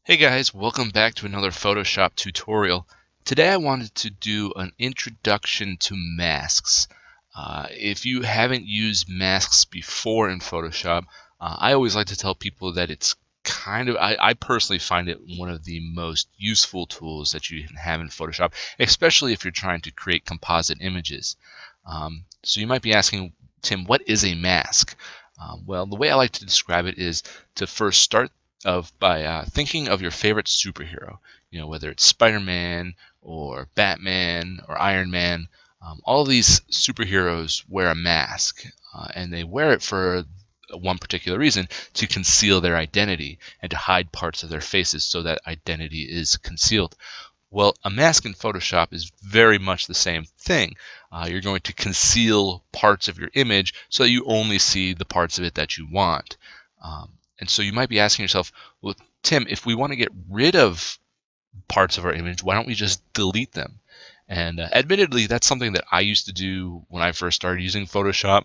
Hey guys, welcome back to another Photoshop tutorial. Today I wanted to do an introduction to masks. If you haven't used masks before in Photoshop, I always like to tell people that it's I personally find it one of the most useful tools that you can have in Photoshop, especially if you're trying to create composite images. So you might be asking, Tim, what is a mask? Well, the way I like to describe it is to first start by thinking of your favorite superhero. You know, whether it's Spider-Man or Batman or Iron Man. All of these superheroes wear a mask, and they wear it for one particular reason: to conceal their identity and to hide parts of their faces so that identity is concealed. Well, a mask in Photoshop is very much the same thing. You're going to conceal parts of your image so that you only see the parts of it that you want. And so you might be asking yourself, well, Tim, if we want to get rid of parts of our image, why don't we just delete them? And admittedly, that's something that I used to do when I first started using Photoshop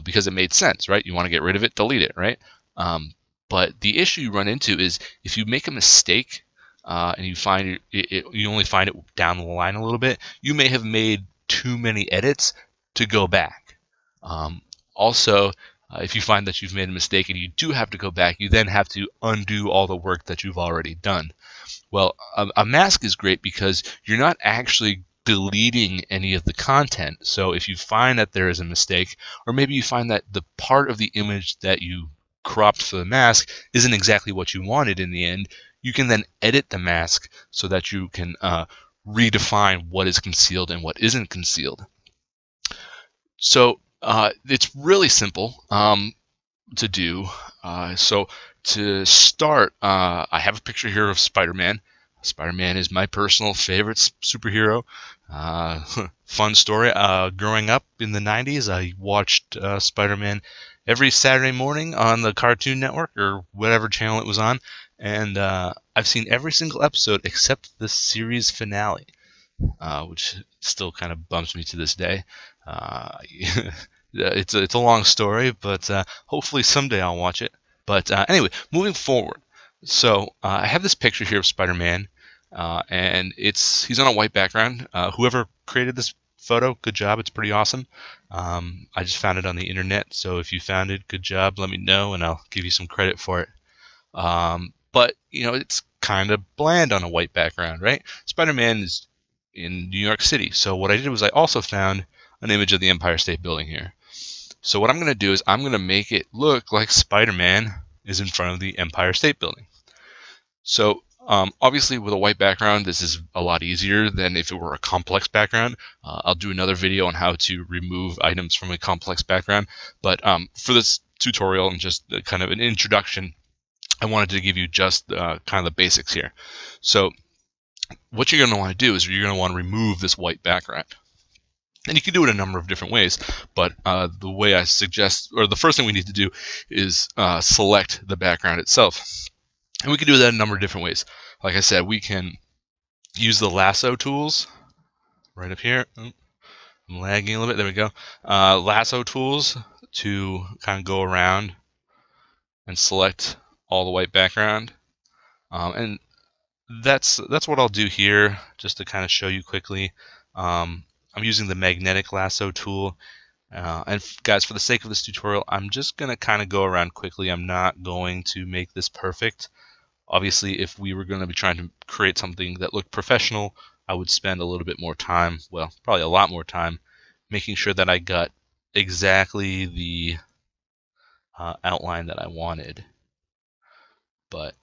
because it made sense, right? You want to get rid of it, delete it, right? But the issue you run into is if you make a mistake and you find you only find it down the line a little bit, you may have made too many edits to go back. Also, if you find that you've made a mistake and you do have to go back, you then have to undo all the work that you've already done. Well, a mask is great because you're not actually deleting any of the content. So if you find that there is a mistake, or maybe you find that the part of the image that you cropped for the mask isn't exactly what you wanted in the end, you can then edit the mask so that you can redefine what is concealed and what isn't concealed. So it's really simple to do. So to start, I have a picture here of Spider-Man. Spider-Man is my personal favorite superhero. Fun story. Growing up in the 90s, I watched Spider-Man every Saturday morning on the Cartoon Network or whatever channel it was on. And I've seen every single episode except the series finale, which still kind of bumps me to this day. It's a long story, but hopefully someday I'll watch it. But anyway, moving forward. So I have this picture here of Spider-Man, and he's on a white background. Whoever created this photo, good job. It's pretty awesome. I just found it on the internet, so if you found it, good job. Let me know, and I'll give you some credit for it. But you know, it's kind of bland on a white background, right? Spider-Man is in New York City. So what I did was I also found an image of the Empire State Building here. So what I'm going to do is I'm going to make it look like Spider-Man is in front of the Empire State Building. So obviously with a white background, this is a lot easier than if it were a complex background. I'll do another video on how to remove items from a complex background. But for this tutorial and just kind of an introduction, I wanted to give you just kind of the basics here. So what you're going to want to do is you're going to want to remove this white background. And you can do it a number of different ways, but the way I suggest, or the first thing we need to do is select the background itself. And we can do that a number of different ways. Like I said, we can use the lasso tools right up here. I'm lagging a little bit. There we go. Lasso tools to kind of go around and select all the white background. And that's what I'll do here, just to kind of show you quickly. I'm using the magnetic lasso tool. And guys, for the sake of this tutorial, I'm just going to kind of go around quickly. I'm not going to make this perfect. Obviously, if we were going to be trying to create something that looked professional, I would spend a little bit more time, well, probably a lot more time, making sure that I got exactly the outline that I wanted. But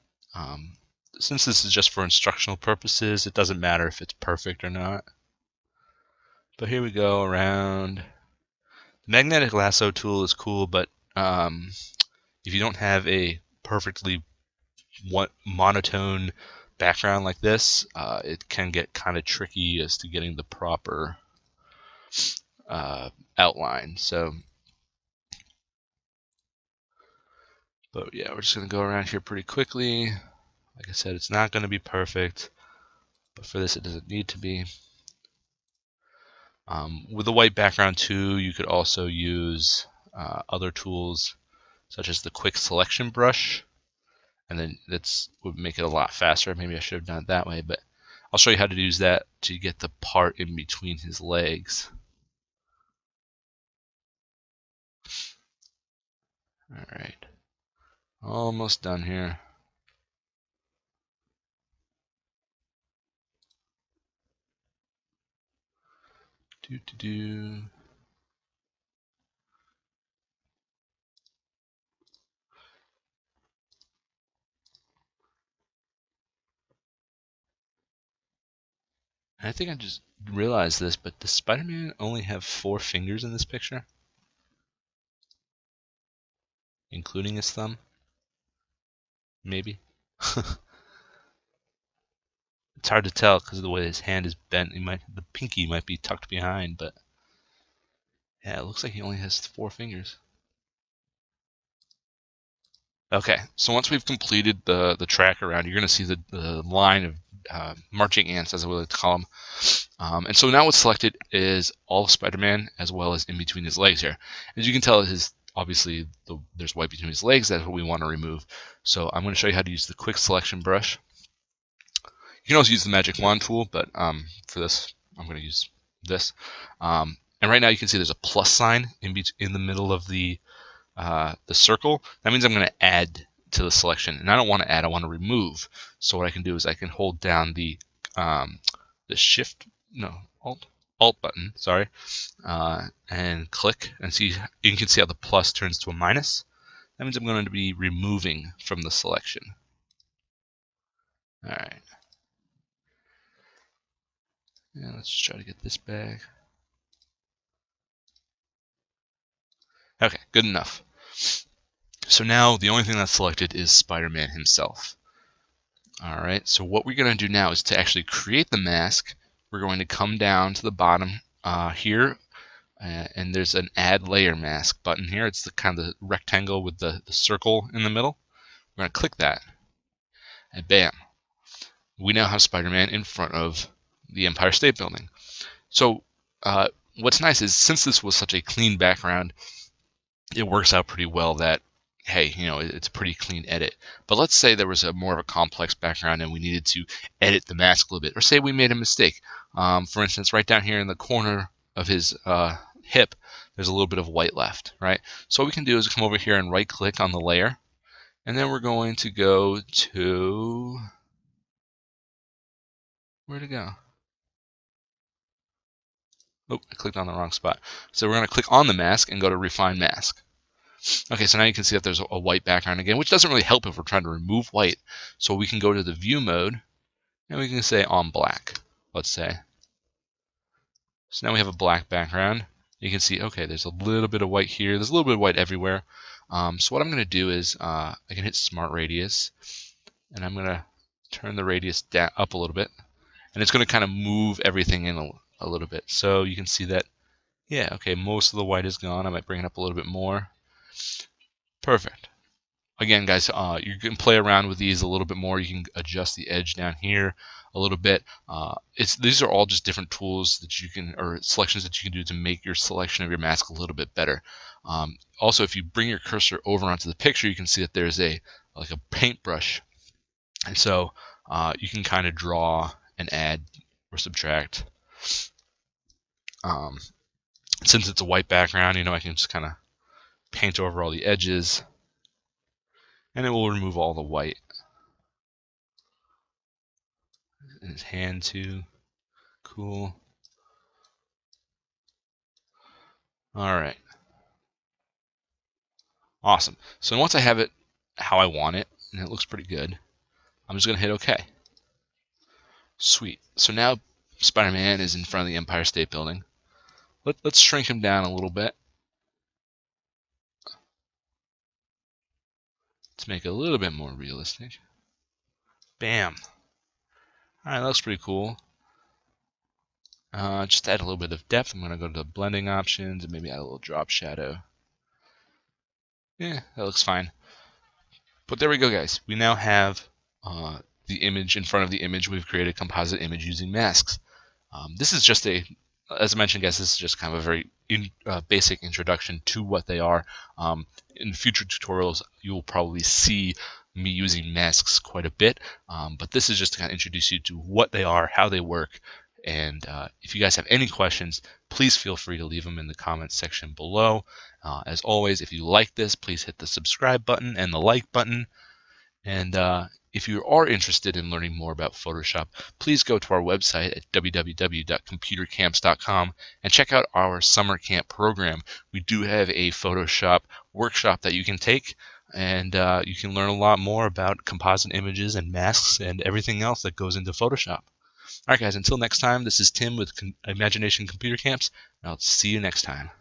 since this is just for instructional purposes, it doesn't matter if it's perfect or not. But here we go around. The magnetic lasso tool is cool, but if you don't have a perfectly monotone background like this, it can get kind of tricky as to getting the proper outline. So, but yeah, we're just going to go around here pretty quickly. Like I said, it's not going to be perfect, but for this it doesn't need to be. With the white background too, you could also use other tools such as the quick selection brush, and then that's would make it a lot faster. Maybe I should have done it that way, but I'll show you how to use that to get the part in between his legs. All right, almost done here. Do. I think I just realized this, but does Spider-Man only have 4 fingers in this picture? Including his thumb? Maybe? It's hard to tell because of the way his hand is bent. The pinky might be tucked behind, but yeah, it looks like he only has 4 fingers. Okay, so once we've completed the track around, you're going to see the line of marching ants, as I would like to call them. And so now what's selected is all of Spider-Man as well as in between his legs here. As you can tell, obviously there's white between his legs. That's what we want to remove. So I'm going to show you how to use the quick selection brush. You can also use the magic wand tool, but for this, I'm going to use this. And right now you can see there's a plus sign in the middle of the circle. That means I'm going to add to the selection, and I don't want to add, I want to remove. So what I can do is I can hold down the Alt button, sorry, and click, and see, you can see how the plus turns to a minus. That means I'm going to be removing from the selection. All right. Yeah, let's try to get this back. Okay, good enough. So now the only thing that's selected is Spider-Man himself. All right, so what we're going to do now is to actually create the mask. We're going to come down to the bottom here, and there's an Add Layer Mask button here. It's the kind of the rectangle with the circle in the middle. We're going to click that, and bam, we now have Spider-Man in front of the Empire State Building. So what's nice is, since this was such a clean background, it works out pretty well that, hey, it's a pretty clean edit. But let's say there was more of a complex background and we needed to edit the mask a little bit, or say we made a mistake. For instance, right down here in the corner of his hip, there's a little bit of white left, right? So what we can do is come over here and right click on the layer, and then we're going to go to, where'd it go? Oh, I clicked on the wrong spot. So we're going to click on the mask and go to Refine Mask. Okay, so now you can see that there's a white background again, which doesn't really help if we're trying to remove white. So we can go to the View mode, and we can say on black, let's say. So now we have a black background. You can see, okay, there's a little bit of white here. There's a little bit of white everywhere. So what I'm going to do is I can hit Smart Radius, and I'm going to turn the radius down, up a little bit. And it's going to kind of move everything in a little bit. So you can see that, yeah, okay, most of the white is gone. I might bring it up a little bit more. Perfect. Again, guys, you can play around with these a little bit more. You can adjust the edge down here a little bit. These are all just different tools that you can, or selections that you can do to make your selection of your mask a little bit better. Also, if you bring your cursor over onto the picture, you can see that there's like a paintbrush, and so you can kind of draw and add or subtract. Since it's a white background, I can just kind of paint over all the edges, and it will remove all the white. And his hand too. Cool. Alright. Awesome. So once I have it how I want it, and it looks pretty good, I'm just going to hit OK. Sweet. So now Spider-Man is in front of the Empire State Building. Let's shrink him down a little bit. Let's make it a little bit more realistic. Bam. Alright, that looks pretty cool. Just to add a little bit of depth, I'm going to go to the blending options and maybe add a little drop shadow. Yeah, that looks fine. But there we go, guys. We now have the image in front of the image. We've created a composite image using masks. This is just as I mentioned, guys, this is just kind of a very basic introduction to what they are. In future tutorials, you will probably see me using masks quite a bit, but this is just to kind of introduce you to what they are, how they work, and if you guys have any questions, please feel free to leave them in the comments section below. As always, if you like this, please hit the subscribe button and the like button. And if you are interested in learning more about Photoshop, please go to our website at www.computercamps.com and check out our summer camp program. We do have a Photoshop workshop that you can take, and you can learn a lot more about composite images and masks and everything else that goes into Photoshop. All right, guys, until next time, this is Tim with Emagination Computer Camps, and I'll see you next time.